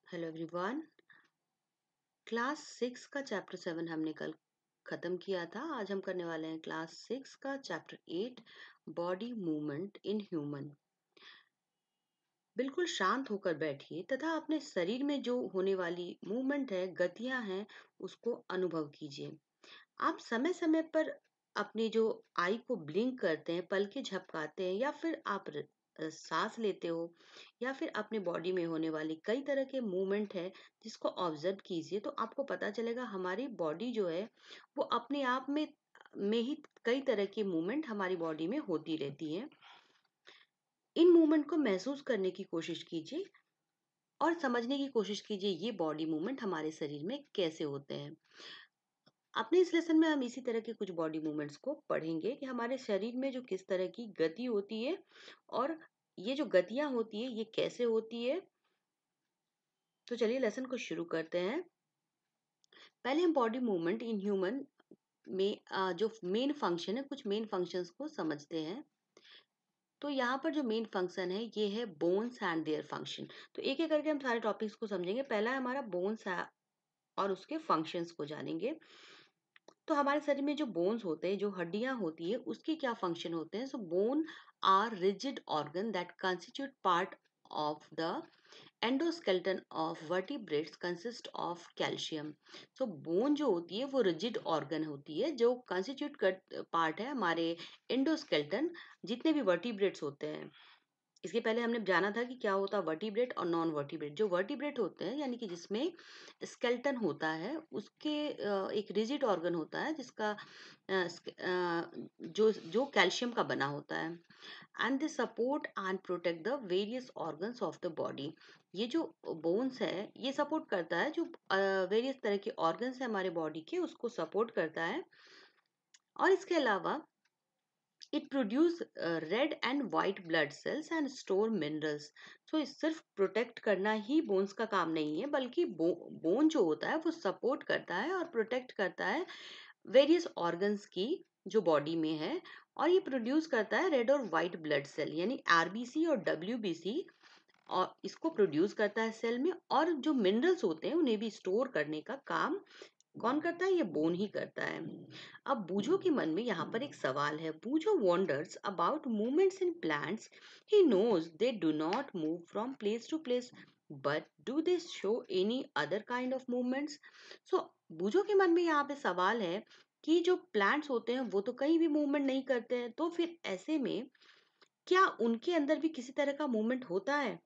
Hello everyone. Class 6 का chapter 7 हमने कल खत्म किया था। आज हम करने वाले हैं क्लास 6 का chapter 8, body movement in human. बिल्कुल शांत होकर बैठिए तथा अपने शरीर में जो होने वाली मूवमेंट है, गतियां हैं, उसको अनुभव कीजिए। आप समय समय पर अपनी जो आई को ब्लिंक करते हैं, पलके झपकाते हैं, या फिर आप सांस लेते हो, या फिर अपने बॉडी में होने वाली कई तरह के मूवमेंट है जिसको ऑब्जर्व कीजिए, तो आपको पता चलेगा हमारी बॉडी जो है वो अपने आप में ही कई तरह की मूवमेंट हमारी बॉडी में होती रहती है। इन मूवमेंट को महसूस करने की कोशिश कीजिए और समझने की कोशिश कीजिए ये बॉडी मूवमेंट हमारे शरीर में कैसे होते हैं। अपने इस लेसन में हम इसी तरह के कुछ बॉडी मूवमेंट्स को पढ़ेंगे कि हमारे शरीर में जो किस तरह की गति होती है और ये जो गतियां होती है ये कैसे होती है। तो चलिए लेसन को शुरू करते हैं। पहले हम बॉडी मूवमेंट इन ह्यूमन में जो मेन फंक्शन है, कुछ मेन फंक्शंस को समझते हैं। तो यहाँ पर जो मेन फंक्शन है ये है बोन्स एंड देयर फंक्शन। तो एक एक करके हम सारे टॉपिक्स को समझेंगे। पहला है हमारा बोन्स और उसके फंक्शंस को जानेंगे। तो हमारे शरीर में जो बोन्स होते हैं, जो हड्डियां होती है, उसके क्या फंक्शन होते हैं। So bone are rigid organ that constitute part of the endoskeleton of vertebrates consist of calcium. So bone जो होती है वो रिजिड ऑर्गन होती है जो कंस्टिट्यूट कर पार्ट है हमारे एंडोस्केलेटन, जितने भी वर्टिब्रेट्स होते हैं। इसके पहले हमने जाना था कि क्या होता है वर्टिब्रेट और नॉन वर्टिब्रेट। जो वर्टिब्रेट होते हैं यानी कि जिसमें स्केलेटन होता है, उसके एक रिजिड ऑर्गन होता है जिसका जो जो कैल्शियम का बना होता है। And they support and protect the various organs of the body. ये जो बोन्स है ये सपोर्ट करता है जो वेरियस तरह के ऑर्गन्स है हमारे बॉडी के, उसको सपोर्ट करता है। और इसके अलावा it produce red and white blood cells and store minerals. So सिर्फ प्रोटेक्ट करना ही बोन्स का काम नहीं है, बल्कि बोन जो होता है वो सपोर्ट करता है और प्रोटेक्ट करता है वेरियस ऑर्गन्स की जो बॉडी में है। और ये प्रोड्यूस करता है रेड और वाइट ब्लड सेल यानी आरबीसी और डब्ल्यूबीसी, और इसको प्रोड्यूस करता है सेल में। और जो मिनरल्स होते हैं उन्हें भी स्टोर करने का काम कौन करता है, ये बोन ही करता है। अब बूझो के मन में यहाँ पर एक सवाल है। Boojho wonders about movements in plants. He knows they do not move from place to place, but do they show any other kind of movements. So Boojho के मन में यहाँ पे सवाल है कि जो प्लांट्स होते हैं वो तो कहीं भी मूवमेंट नहीं करते हैं, तो फिर ऐसे में क्या उनके अंदर भी किसी तरह का मूवमेंट होता है।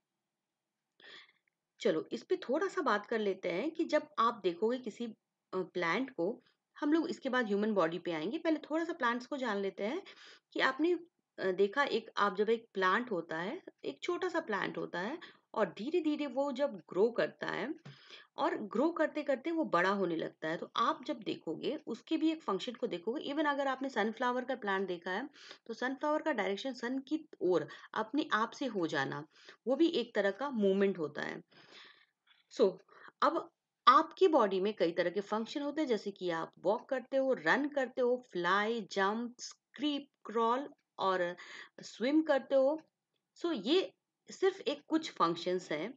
चलो इस पे थोड़ा सा बात कर लेते हैं कि जब आप देखोगे किसी प्लांट को, हम लोग इसके बाद ह्यूमन बॉडी पे आएंगे, पहले थोड़ा सा प्लांट्स को जान लेते हैं कि आपने देखा एक आप जब एक प्लांट होता है, एक छोटा सा प्लांट होता है, और धीरे धीरे वो जब ग्रो करता है और ग्रो करते करते वो बड़ा होने लगता है, तो आप जब देखोगे उसके भी एक फंक्शन को देखोगे। इवन अगर आपने सनफ्लावर का प्लांट देखा है, तो सनफ्लावर का डायरेक्शन सन की ओर अपने आप से हो जाना, वो भी एक तरह का मूवमेंट होता है। सो अब आपकी बॉडी में कई तरह के फंक्शन होते हैं, जैसे कि आप वॉक करते हो, रन करते हो, फ्लाई, जंप, स्क्रीप, क्रॉल और स्विम करते हो। सो ये सिर्फ एक कुछ फंक्शंस हैं।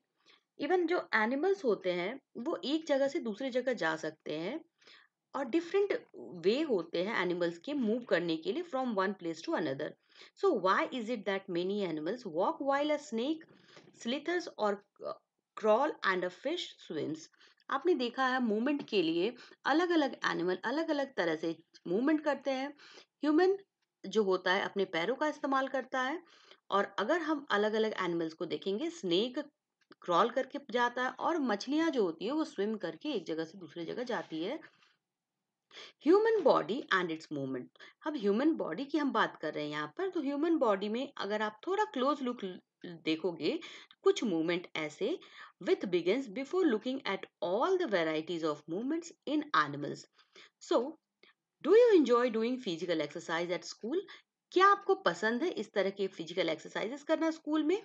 इवन जो एनिमल्स होते हैं वो एक जगह से दूसरी जगह जा सकते हैं, और डिफरेंट वे होते हैं एनिमल्स के मूव करने के लिए from one place to another. So why is it that many animals walk while a snake slithers और crawl and a fish swims. आपने देखा है मूवमेंट के लिए अलग अलग एनिमल अलग अलग तरह से मूवमेंट करते हैं। ह्यूमन जो होता है अपने पैरों का इस्तेमाल करता है, और अगर हम अलग अलग एनिमल्स को देखेंगे, स्नेक क्रॉल करके जाता है और मछलियां जो होती है वो स्विम करके एक जगह से दूसरी जगह जाती है। Human body and it's movement. अब ह्यूमन बॉडी की हम बात कर रहे हैं यहाँ पर, तो ह्यूमन बॉडी में अगर आप थोड़ा क्लोज लुक देखोगे, कुछ मूवमेंट ऐसे with begins before looking at all the varieties of movements in animals. So do you enjoy doing physical exercise at school. क्या आपको पसंद है इस तरह के फिजिकल एक्सरसाइजेस करना स्कूल में।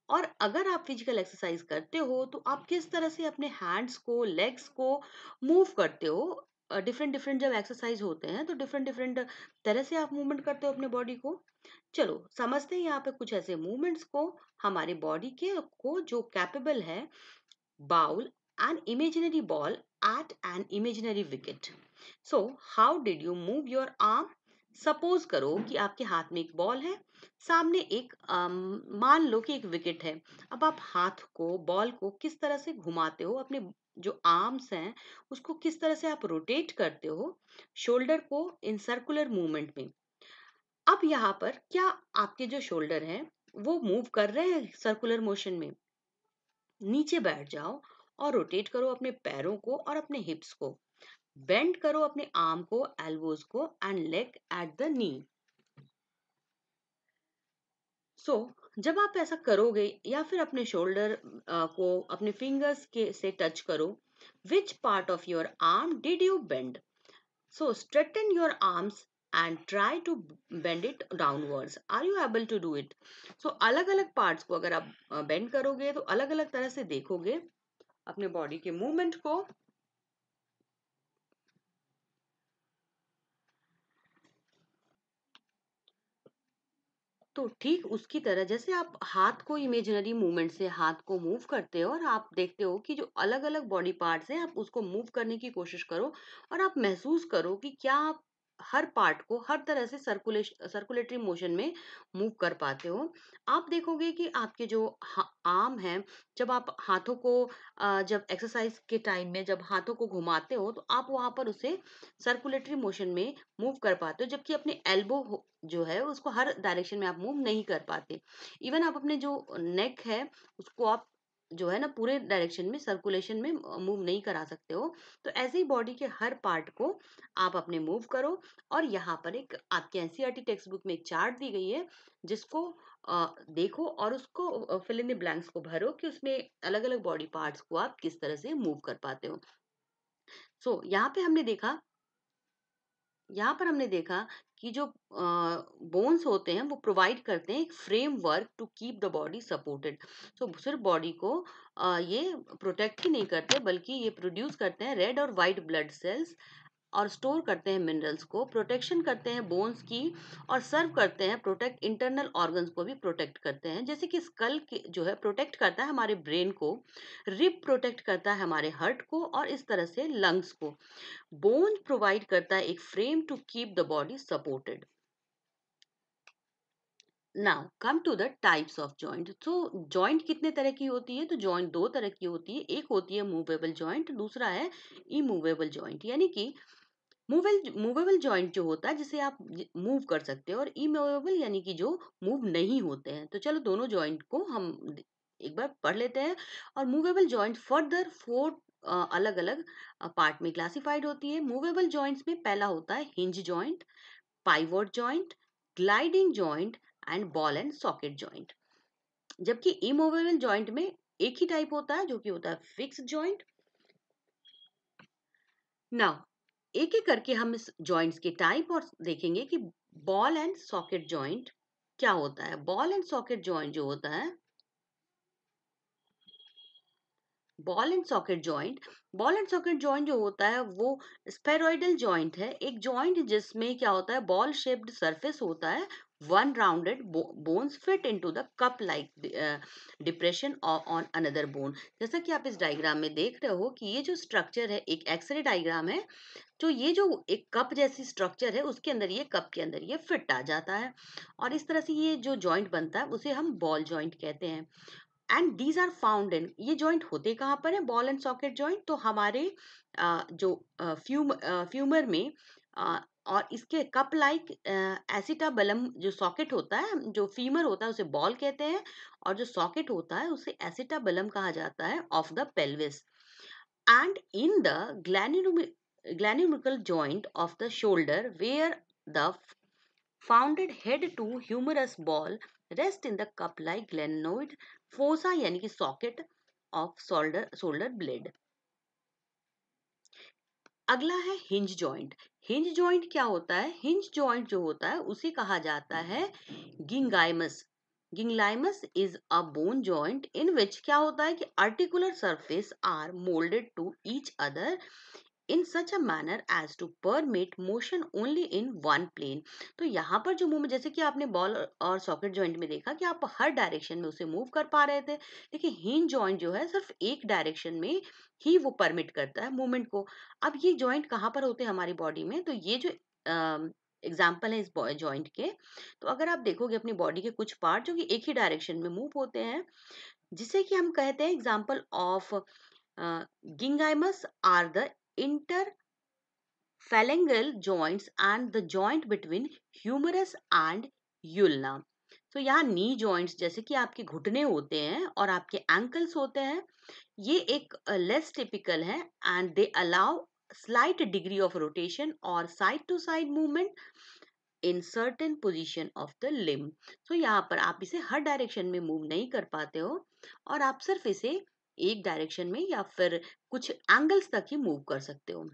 और अगर आप फिजिकल एक्सरसाइज करते हो तो आप किस तरह से अपने हैंड्स को, लेग्स को मूव करते हो। डिफरेंट डिफरेंट जब एक्सरसाइज होते हैं तो डिफरेंट डिफरेंट तरह से आप मूवमेंट करते हो अपने बॉडी को। चलो समझते हैं यहाँ पे कुछ ऐसे मूवमेंट्स को हमारे बॉडी के को जो कैपेबल है bowl an imaginary ball at an imaginary wicket. So how did you move your arm? Suppose करो कि आपके हाथ में एक बॉल है, सामने एक मान लो कि एक विकेट है। अब आप हाथ को, बॉल को किस तरह से घुमाते हो, अपने जो आर्म्स हैं उसको किस तरह से आप रोटेट करते हो शोल्डर को इन सर्कुलर मूवमेंट में। अब यहाँ पर क्या आपके जो शोल्डर हैं वो मूव कर रहे हैं सर्कुलर मोशन में? नीचे बैठ जाओ और रोटेट करो अपने पैरों को और अपने हिप्स को। बेंड करो अपने आर्म को, एल्बोज को and leg at the knee. So जब आप ऐसा करोगे या फिर अपने शोल्डर को अपने फिंगर्स के से टच करो, which part of your arm did you bend? So straighten your arms and try to bend it downwards. Are you able to do it? So अलग अलग पार्ट्स को अगर आप बेंड करोगे तो अलग अलग तरह से देखोगे अपने बॉडी के मूवमेंट को। तो ठीक उसकी तरह जैसे आप हाथ को इमेजिनरी मूवमेंट से हाथ को मूव करते हो और आप देखते हो कि जो अलग अलग बॉडी पार्ट्स हैं आप उसको मूव करने की कोशिश करो और आप महसूस करो कि क्या आप हर पार्ट को हर तरह से सर्कुलेटरी मोशन में मूव कर पाते हो। आप देखोगे कि आपके जो आर्म हैं, जब आप हाथों को जब एक्सरसाइज के टाइम में जब हाथों को घुमाते हो तो आप वहां पर उसे सर्कुलेटरी मोशन में मूव कर पाते हो, जबकि अपने एल्बो जो है उसको हर डायरेक्शन में आप मूव नहीं कर पाते। इवन आप अपने जो नेक है उसको आप जो है ना पूरे डायरेक्शन में सर्कुलेशन में मूव नहीं करा सकते हो। तो ऐसे ही बॉडी के हर पार्ट को आप अपने मूव करो। और यहाँ पर एक आपके एनसीईआरटी टेक्स्ट बुक में एक चार्ट दी गई है जिसको देखो और उसको फिल इन द ब्लैंक्स को भरो कि उसमें अलग अलग बॉडी पार्ट्स को आप किस तरह से मूव कर पाते हो। सो यहाँ पर हमने देखा कि जो बोन्स होते हैं वो प्रोवाइड करते हैं एक framework to keep the body supported. So सिर्फ बॉडी को ये प्रोटेक्ट ही नहीं करते बल्कि ये प्रोड्यूस करते हैं रेड और वाइट ब्लड सेल्स और स्टोर करते हैं मिनरल्स को, प्रोटेक्शन करते हैं बोन्स की और सर्व करते हैं प्रोटेक्ट इंटरनल ऑर्गन्स को भी प्रोटेक्ट करते हैं। जैसे कि स्कल के जो है प्रोटेक्ट करता है हमारे ब्रेन को, रिब प्रोटेक्ट करता है हमारे हार्ट को और इस तरह से लंग्स को। बोन प्रोवाइड करता है एक frame to keep the body supported. Now come to the types of joint. तो जॉइंट कितने तरह की होती है? तो जॉइंट दो तरह की होती है, एक होती है मूवेबल जॉइंट, दूसरा है इमूवेबल जॉइंट। यानी कि मूवेबल जॉइंट जो होता है जिसे आप मूव कर सकते हो और इमूवेबल यानी कि जो मूव नहीं होते हैं। तो चलो दोनों जॉइंट को हम एक बार पढ़ लेते हैं। और मूवेबल जॉइंट फर्दर फोर अलग अलग पार्ट में क्लासिफाइड होती है। मूवेबल जॉइंट्स में पहला होता है hinge joint, pivot joint, gliding joint and ball and socket joint. जबकि इमूवेबल जॉइंट में एक ही टाइप होता है जो कि होता है फिक्स जॉइंट। नाउ एक एक करके हम इस जॉइंट्स के टाइप और देखेंगे कि बॉल एंड सॉकेट जॉइंट क्या होता है। बॉल एंड सॉकेट जॉइंट जो होता है, ball and socket joint, ball and socket joint जो होता है वो स्पेरोइडल जॉइंट है। एक जॉइंट जिसमें क्या होता है, बॉल शेप्ड सरफेस होता है, one rounded bones fit into the cup like depression on another bone. जैसा कि आप इस डायग्राम में देख रहे हो कि ये जो स्ट्रक्चर है एक एक्सरे डायग्राम है। तो ये जो एक कप जैसी स्ट्रक्चर है उसके अंदर ये कप के अंदर ये फिट आ जाता है और इस तरह से ये जो जॉइंट बनता है उसे हम बॉल जॉइंट कहते हैं। And these are found in, ये जॉइंट होते कहाँ पर है बॉल एंड सॉकेट जॉइंट? तो हमारे जो फ्यूमर में और इसके कप लाइक एसिटाबलम जो सॉकेट होता है, जो फीमर होता है उसे बॉल कहते हैं और जो सॉकेट होता है उसे एसिटाबलम कहा जाता है of the pelvis. And in the glenumeral joint of the shoulder where the founded head to humerus ball rest in the cup like glenoid fossa यानी कि socket of shoulder blade। अगला है हिंज जॉइंट। हिंज जॉइंट क्या होता है? Hinge joint जो होता है उसे कहा जाता है ginglymus. Ginglymus is a bone joint in which क्या होता है कि articular surface are moulded to each other in such a manner as to permit motion only in one plane। तो यहाँ पर जो मूवमेंट, जैसे कि आपने बॉल और सॉकेट जॉइंट में देखा कि आप हर डायरेक्शन में उसे मूव कर पा रहे थे, लेकिन हिंज जॉइंट जो है सिर्फ एक डायरेक्शन में ही वो परमिट करता है मूवमेंट को। अब ये जॉइंट कहाँ पर होते हैं हमारी बॉडी में, तो ये जो एग्जाम्पल है इस जॉइंट के, तो अगर आप देखोगे अपनी बॉडी के कुछ पार्ट जो कि एक ही डायरेक्शन में मूव होते हैं, जिसे कि हम कहते हैं example of gingimus are the interphalangeal joints and the joint between humerus and ulna। तो यहाँ नी जॉइंट्स जैसे कि आपके घुटने होते हैं और आपके एंकल्स होते हैं, ये एक लेस टिपिकल है and they allow slight degree of rotation or side to side movement in certain position of the limb। so यहाँ पर आप इसे हर डायरेक्शन में मूव नहीं कर पाते हो और आप सिर्फ इसे एक डायरेक्शन में या फिर कुछ एंगल्स तक ही मूव कर सकते हो।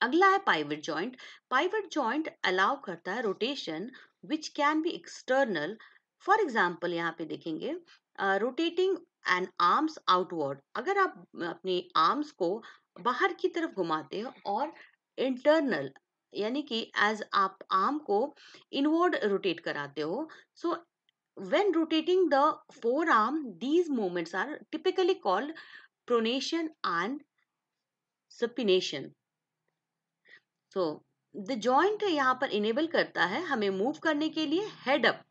अगला है pivot joint. Pivot joint allow करता है rotation which can be external. For example यहाँ पे देखेंगे रोटेटिंग एंड आर्म्स आउटवर्ड। अगर आप अपने आर्म्स को बाहर की तरफ घुमाते हो और इंटरनल यानी कि एज आप आर्म को इनवर्ड रोटेट कराते हो, सो when rotating the forearm these movements are typically called pronation and supination। So the joint यहाँ पर इनेबल करता है हमें मूव करने के लिए हेड अप,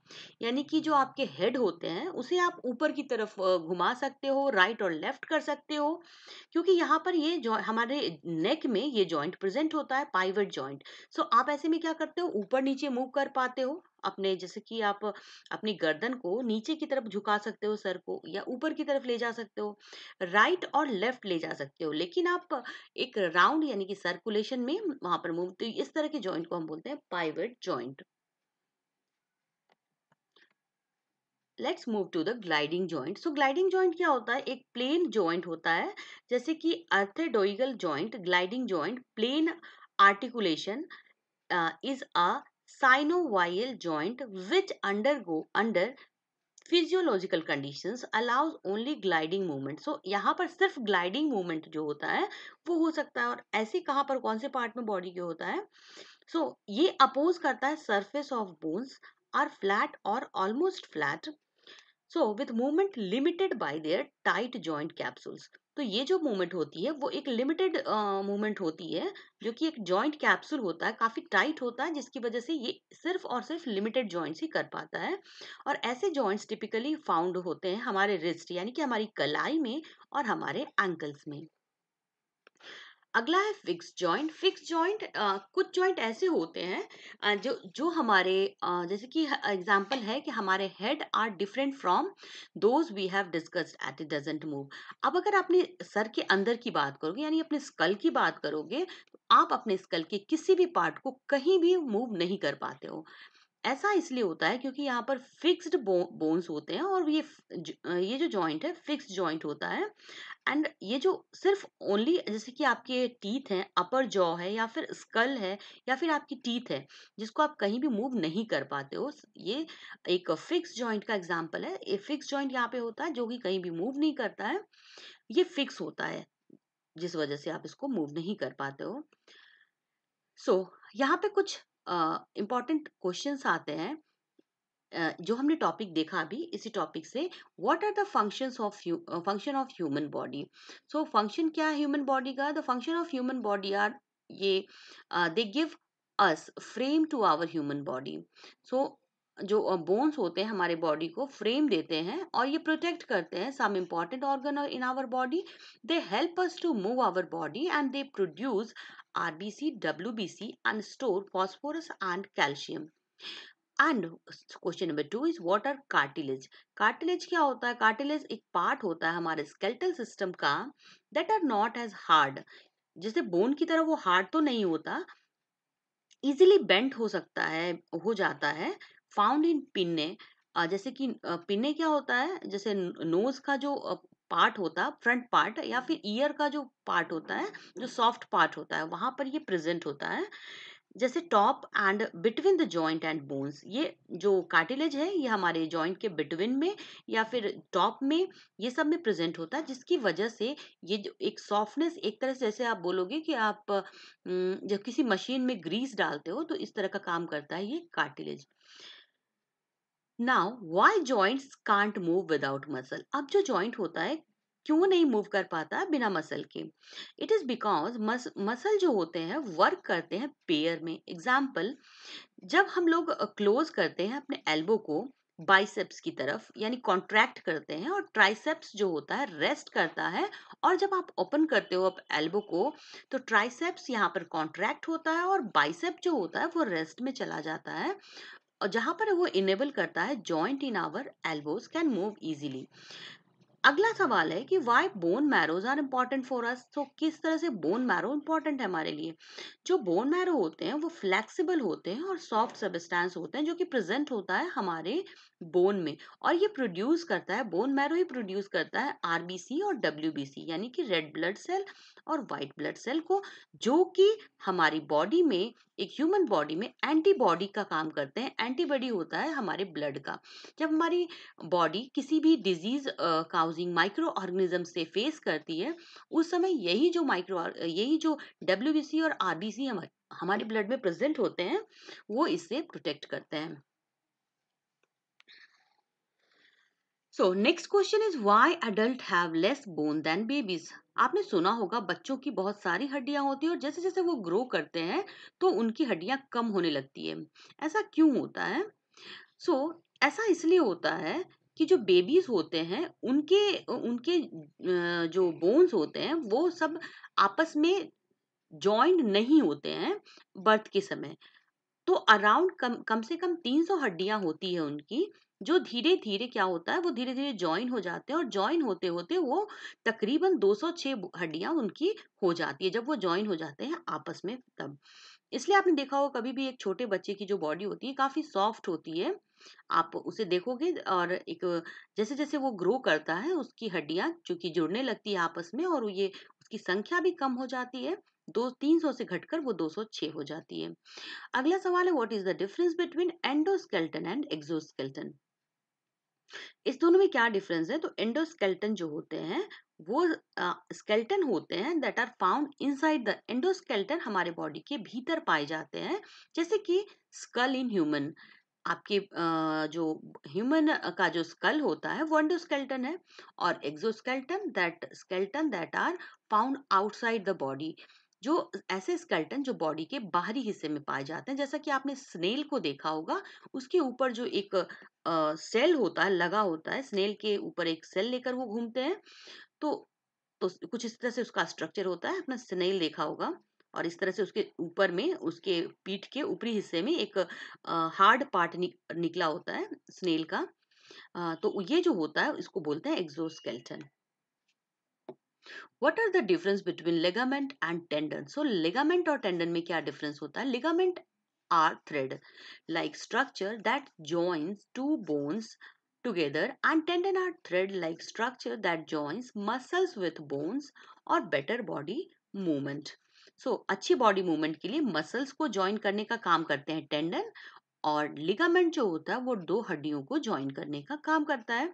यानी कि जो आपके हेड होते हैं उसे आप ऊपर की तरफ घुमा सकते हो, राइट और लेफ्ट कर सकते हो, क्योंकि यहाँ पर ये जो हमारे नेक में ये जॉइंट प्रेजेंट होता है, पाइवट जॉइंट। सो आप ऐसे में क्या करते हो, ऊपर नीचे मूव कर पाते हो अपने, जैसे कि आप अपनी गर्दन को नीचे की तरफ झुका सकते हो, सर को, या ऊपर की तरफ ले जा सकते हो, राइट और लेफ्ट ले जा सकते हो, लेकिन आप एक राउंड यानी कि सर्कुलेशन में वहां पर मूव, तो इस तरह के जॉइंट को हम बोलते हैं pivot joint. Let's move to the gliding joint. So gliding joint क्या होता है, एक प्लेन जॉइंट होता है, जैसे कि arthrodial joint, gliding joint, plane articulation is a synovial joint which undergo under physiological conditions allows only gliding movement। so यहाँ पर सिर्फ ग्लाइडिंग मूवमेंट जो होता है वो हो सकता है, और ऐसे कहाँ पर कौन से पार्ट में बॉडी के होता है, ये अपोज करता है surface of bones are flat और almost flat, with movement limited by their tight joint capsules. तो ये जो मूवमेंट होती है वो एक लिमिटेड मूवमेंट होती है, जो कि एक जॉइंट कैप्सूल होता है, काफी टाइट होता है, जिसकी वजह से ये सिर्फ और सिर्फ लिमिटेड जॉइंट्स ही कर पाता है। और ऐसे जॉइंट्स टिपिकली फाउंड होते हैं हमारे रिस्ट यानी कि हमारी कलाई में और हमारे एंकल्स में। अगला है फिक्स जॉइंट। फिक्स जॉइंट कुछ जॉइंट ऐसे होते हैं जो हमारे जैसे कि एग्जांपल है कि हमारे head are different from those we have discussed at it doesn't move. अब अगर आपने सर के अंदर की बात करोगे यानी अपने स्कल की बात करोगे, तो आप अपने स्कल के किसी भी पार्ट को कहीं भी मूव नहीं कर पाते हो। ऐसा इसलिए होता है क्योंकि यहाँ पर फिक्स्ड बोन्स होते हैं और ये जो जॉइंट है फिक्स्ड जॉइंट होता है। एंड ये जो सिर्फ ओनली जैसे कि आपके टीथ हैं, अपर जॉ है या फिर स्कल है या फिर आपकी टीथ है, जिसको आप कहीं भी मूव नहीं कर पाते हो, ये एक फिक्स जॉइंट का एग्जांपल है। ये फिक्स जॉइंट यहाँ पे होता है जो कि कहीं भी मूव नहीं करता है, ये फिक्स होता है जिस वजह से आप इसको मूव नहीं कर पाते हो। यहाँ पे कुछ इंपॉर्टेंट क्वेश्चंस आते हैं जो हमने टॉपिक देखा अभी इसी टॉपिक से। What are the function of human body. Function क्या है ह्यूमन बॉडी का, the function of human body are ये they give us frame to our human body. So जो बोन्स होते हैं हमारे बॉडी को फ्रेम देते हैं और ये प्रोटेक्ट करते हैं some important organ in our body. They help us to move our body and they produce RBC, WBC and store phosphorus and calcium. And question number 2 is what are cartilage. Cartilage क्या होता है, cartilage एक part होता है हमारे skeletal system का that are not as hard, जैसे bone की तरह वो हार्ड तो नहीं होता, इजीली बेंट हो सकता है, हो जाता है, फाउंड इन पिन्ने। जैसे कि पिन्ने क्या होता है, जैसे नोज का जो पार्ट होता है फ्रंट पार्ट, या फिर ईयर का जो पार्ट होता है जो सॉफ्ट पार्ट होता है वहां पर ये प्रेजेंट होता है। जैसे top and between the joint and bones, ये जो कार्टिलेज है ये हमारे जॉइंट के बिटवीन में या फिर टॉप में, ये सब में प्रेजेंट होता है, जिसकी वजह से ये जो एक सॉफ्टनेस, एक तरह से जैसे आप बोलोगे कि आप जब किसी मशीन में ग्रीस डालते हो तो इस तरह का काम करता है ये cartilage. Now why joints can't move without muscle, अब जो जॉइंट होता है क्यों नहीं मूव कर पाता है बिना मसल के? इट इज बिकॉज मसल जो होते हैं वर्क करते हैं पेयर में। एग्जाम्पल, जब हम लोग क्लोज करते हैं अपने एल्बो को बाइसेप्स की तरफ, यानी कॉन्ट्रैक्ट करते हैं, और ट्राइसेप्स जो होता है रेस्ट करता है, और जब आप ओपन करते हो आप एल्बो को तो ट्राइसेप्स यहाँ पर कॉन्ट्रैक्ट होता है और बाइसेप जो होता है वो रेस्ट में चला जाता है, और जहां पर वो इनेबल करता है joint in our elbows can move easily. अगला सवाल है कि why bone marrows are important for us, तो किस तरह से बोन मैरो इम्पोर्टेंट है हमारे लिए? जो बोन मैरो होते हैं वो फ्लेक्सिबल होते हैं और सॉफ्ट सबस्टेंस होते हैं जो कि प्रेजेंट होता है हमारे बोन में, और ये प्रोड्यूस करता है, बोन मैरो ही प्रोड्यूस करता है आरबीसी और डब्ल्यूबीसी, यानी कि रेड ब्लड सेल और वाइट ब्लड सेल को, जो कि हमारी बॉडी में, एक ह्यूमन बॉडी में एंटीबॉडी का काम करते हैं। एंटीबॉडी होता है हमारे ब्लड का। जब हमारी बॉडी किसी भी डिजीज काउजिंग माइक्रो ऑर्गेनिज्म से फेस करती है, उस समय यही जो डब्ल्यूबीसी और आरबीसी हमारे ब्लड में प्रेजेंट होते हैं, वो इससे प्रोटेक्ट करते हैं। So next question is why adult have less bone than babies. आपने सुना होगा बच्चों की बहुत सारी हड्डियां होती है और जैसे जैसे वो ग्रो करते हैं तो उनकी हड्डियां कम होने लगती है। ऐसा क्यों होता है? सो ऐसा इसलिए होता है कि जो बेबीज होते हैं उनके उनके जो बोन्स होते हैं वो सब आपस में जॉइंट नहीं होते हैं बर्थ के समय। तो अराउंड कम से कम 300 हड्डियां होती है उनकी, जो धीरे धीरे क्या होता है वो धीरे धीरे ज्वाइन हो जाते हैं, और ज्वाइन होते होते वो तकरीबन 206 हड्डियां उनकी हो जाती है जब वो ज्वाइन हो जाते हैं आपस में तब। इसलिए आपने देखा होगा कभी भी एक छोटे बच्चे की जो बॉडी होती है काफी सॉफ्ट होती है, आप उसे देखोगे, और एक जैसे जैसे वो ग्रो करता है उसकी हड्डियां चूंकि जुड़ने लगती है आपस में, और ये उसकी संख्या भी कम हो जाती है, 300 से घटकर वो 206 हो जाती है। अगला सवाल है what is the difference between endoskeleton and exoskeleton. इस दोनों में क्या डिफरेंस है? तो एंडोस्केलेटन जो होते हैं वो स्केलेटन होते हैं that are found inside the endoskeleton, हमारे बॉडी के भीतर पाए जाते हैं, जैसे कि स्कल इन ह्यूमन। आपके जो ह्यूमन का जो स्कल होता है वो एंडोस्केलेटन है, और exoskeleton that are found outside the body, जो ऐसे स्केलेटन जो बॉडी के बाहरी हिस्से में पाए जाते हैं, जैसा कि आपने स्नेल को देखा होगा, उसके ऊपर जो एक सेल होता है लगा होता है, स्नेल के ऊपर एक सेल लेकर वो घूमते हैं, तो कुछ इस तरह से उसका स्ट्रक्चर होता है, अपना स्नेल देखा होगा, और इस तरह से उसके ऊपर में, उसके पीठ के ऊपरी हिस्से में एक हार्ड पार्ट निकला होता है स्नेल का। तो ये जो होता है इसको बोलते हैं exoskeleton. What are the difference between ligament and tendon? So ligament और टेंडन में क्या डिफरेंस होता है? Ligament are thread like structure that joins two bones together, and tendon are thread like structure that joins muscles with bones or better body movement. So अच्छी body movement के लिए muscles को join करने का काम करते हैं टेंडन, और लिगामेंट जो होता है वो दो हड्डियों को ज्वाइन करने का काम करता है।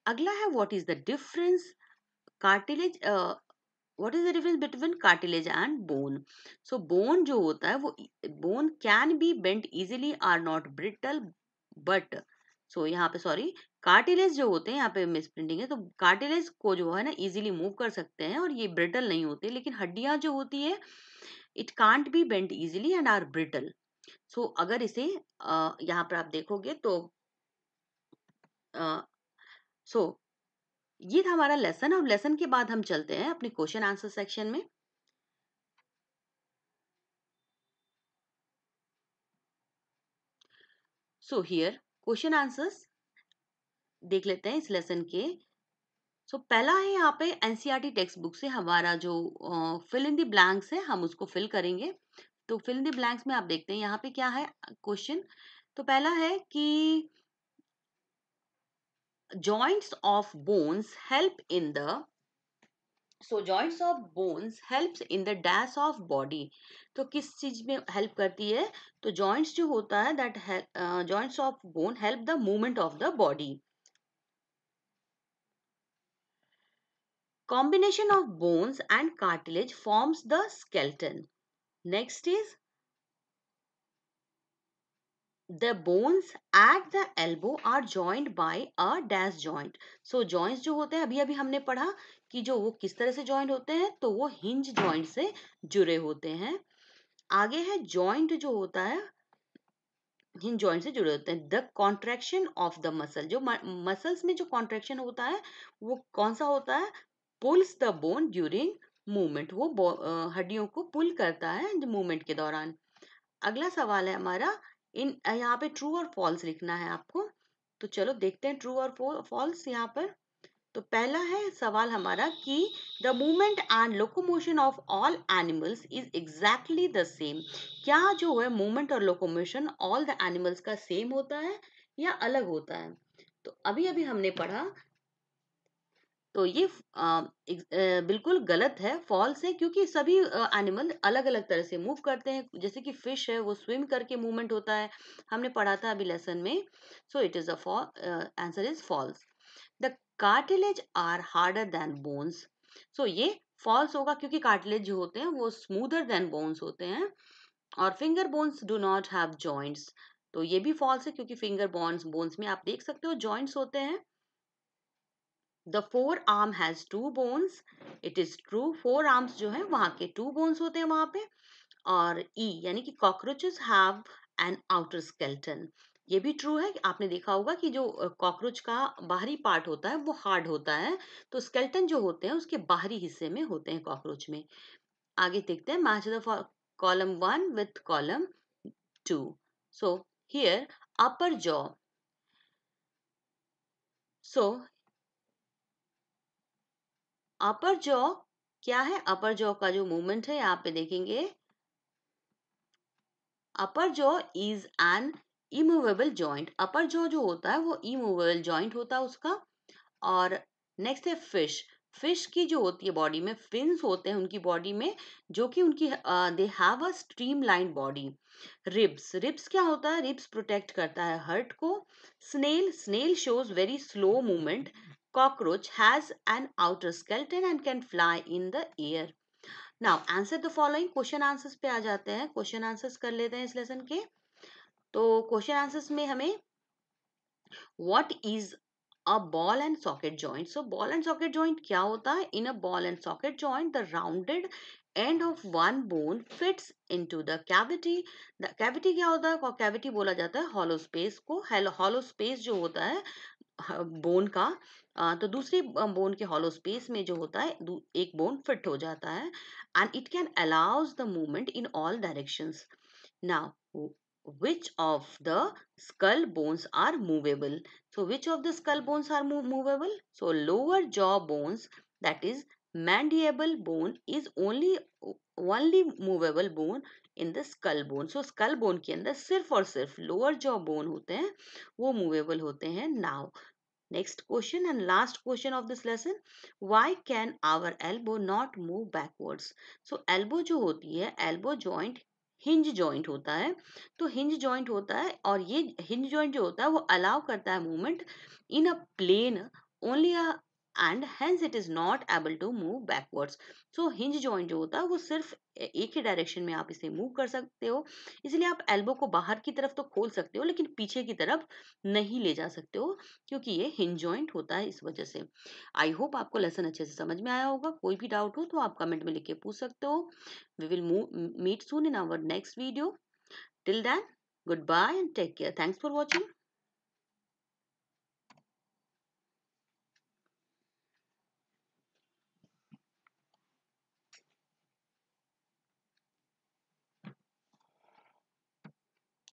अगला है what is the difference cartilage what is the difference between cartilage and bone? So bone जो होता है वो bone can be bent easily are not brittle, but so यहाँ पे सॉरी, कार्टिलेज जो होते हैं, यहाँ पे मिस प्रिंटिंग है, तो कार्टिलेज को जो है ना इजीली मूव कर सकते हैं और ये ब्रिटल नहीं होते, लेकिन हड्डियां जो होती है it can't be bent easily and are brittle. So अगर इसे यहाँ पर आप देखोगे तो सो ये था हमारा लेसन, और लेसन के बाद हम चलते हैं अपने क्वेश्चन आंसर सेक्शन में। सो हियर क्वेश्चन आंसर्स देख लेते हैं इस लेसन के। पहला है यहाँ पे एनसीईआरटी टेक्स्ट बुक से हमारा जो फिल इन द ब्लैंक्स है हम उसको फिल करेंगे। तो फिल इन द ब्लैंक्स में आप देखते हैं यहाँ पे क्या है क्वेश्चन। तो पहला है कि joints of bones help in the so joints of bones helps in the dash of body. तो किस चीज में हेल्प करती है? तो जॉइंट्स जो होता है that joints of bone help the movement of the body. Combination of bones and cartilage forms the skeleton. Next is the bones at the elbow are joined by a dash joint. So joints जो होते हैं अभी अभी हमने पढ़ा कि जो वो किस तरह से joint होते हैं, तो वो hinge joint से जुड़े होते हैं। आगे है joint जो होता है हिंज जॉइंट से जुड़े होते हैं। The contraction of the muscle, जो मसल्स में जो कॉन्ट्रैक्शन होता है वो कौन सा होता है? Pulls the bone during movement, वो हड्डियों को पुल करता है मूवमेंट के दौरान। अगला सवाल है हमारा, इन यहाँ पे ट्रू और फॉल्स लिखना है आपको। तो चलो देखते हैं ट्रू और फॉल्स यहाँ पर। तो पहला है सवाल हमारा कि the movement and locomotion of all animals is exactly the same. क्या जो है मूवमेंट और लोकोमोशन ऑल द एनिमल्स का सेम होता है या अलग होता है? तो अभी अभी हमने पढ़ा, तो ये बिल्कुल गलत है, फॉल्स है, क्योंकि सभी एनिमल अलग अलग तरह से मूव करते हैं। जैसे कि फिश है वो स्विम करके मूवमेंट होता है, हमने पढ़ा था अभी लेसन में। So it is a answer is false. The cartilage are harder than bones. So ये फॉल्स होगा, क्योंकि कार्टिलेज जो होते हैं वो स्मूदर देन बोन्स होते हैं। और finger bones do not have joints. तो ये भी फॉल्स है, क्योंकि फिंगर बोन्स में आप देख सकते हो जॉइंट्स होते हैं। The forearm has two bones. It is true, forearms जो है वहां के टू बोन्स होते हैं वहां पे। और ई यानी कि cockroaches have an outer skeleton. ये भी ट्रू है, आपने देखा होगा कि जो कॉकरोच का बाहरी पार्ट होता है वो हार्ड होता है, तो स्केलेटन जो होते हैं उसके बाहरी हिस्से में होते हैं कॉकरोच में। आगे देखते हैं, match the column 1 with column 2। So here upper jaw, so upper jaw क्या है? अपर जॉ का जो मूवमेंट है यहाँ पे देखेंगे, अपर jaw is an immovable joint. Upper jaw जो होता है वो इमूवेबल जॉइंट होता है उसका। और नेक्स्ट है फिश। फिश की जो होती है बॉडी में फिन्स होते हैं उनकी बॉडी में, जो कि उनकी they have a streamline body. Ribs, ribs क्या होता है? रिब्स प्रोटेक्ट करता है हर्ट को। Snail, snail shows very slow movement. Cockroach has an outer skeleton and can fly in the air. Now answer the following. Question answers पे आ जाते हैं, क्वेश्चन आंसर्स कर लेते हैं इस लेसन के। तो क्वेश्चन आंसर्स में हमें what is a ball and socket joint. So ball and socket joint क्या होता है? In a ball and socket joint the rounded end of one bone fits into the cavity. The cavity क्या होता है? Cavity बोला जाता है hollow space को। हॉलो स्पेस जो होता है बोन का, तो दूसरी बोन के हॉलो स्पेस में जो होता है एक बोन फिट हो जाता है, and it can allows the movement in all directions. Now which of the skull bones are movable? So which of the skull bones are movable? So lower jaw bones, that is mandible bone, is only movable bone in the skull bone. So skull bone के अंदर सिर्फ और सिर्फ lower jaw bone होते हैं, वो movable होते हैं। Now next question and last question of this lesson, why can our elbow not move backwards? So elbow जो होती है, elbow joint हिंज जॉइंट होता है। तो हिंज जॉइंट होता है, और ये हिंज जॉइंट जो होता है वो अलाउ करता है movement in a plane only, and hence it is not able to move backwards. So hinge joint जो होता है वो सिर्फ एक ही डायरेक्शन में आप इसे मूव कर सकते हो, इसलिए आप एल्बो को बाहर की तरफ तो खोल सकते हो लेकिन पीछे की तरफ नहीं ले जा सकते हो, क्योंकि ये हिंज जॉइंट होता है इस वजह से। आई होप आपको लेसन अच्छे से समझ में आया होगा। कोई भी डाउट हो तो आप कमेंट में लिख के पूछ सकते हो। We will meet soon in our next video. Till then, goodbye and take care. Thanks for watching.